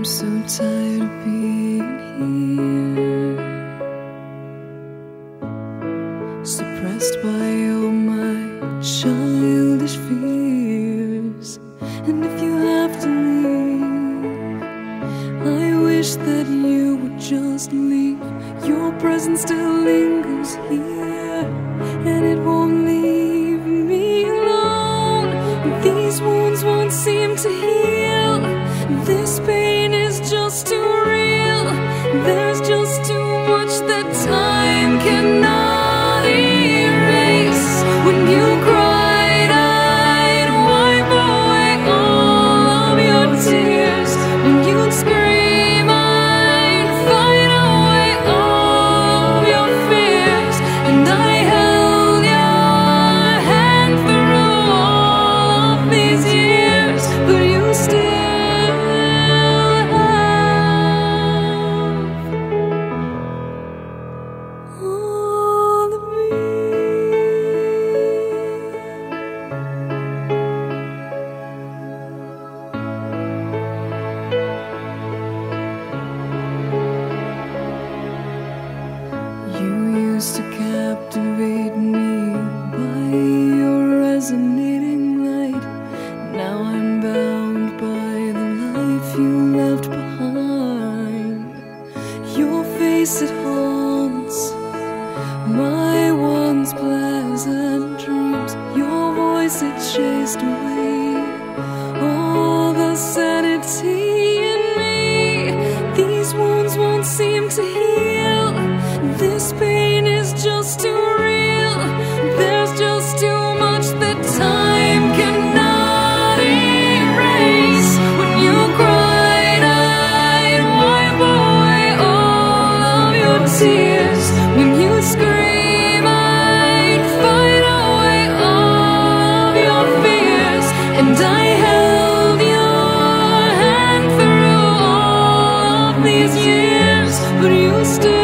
I'm so tired of being here, suppressed by all my childish fears. And if you have to leave, I wish that you would just leave. Your presence still lingers here, and it won't leave me alone. These wounds won't seem to heal. This pain is just too real. There's just too much that time cannot erase. When you cried, I'd wipe away all of your tears. When you'd scream, I'd fight away all of your fears. And I held your hand through all of these years, but you still to captivate me by your resonating light. Now I'm bound by the life you left behind. Your face, it haunts my once pleasant dreams. Your voice, it chased away all the sanity in me. These wounds won't seem to heal. This pain is just too real. There's just too much that time cannot erase. When you cried, I'd wipe away all of your tears. When you scream, I'd fight away all of your fears. And I held your hand through all of these years, but you still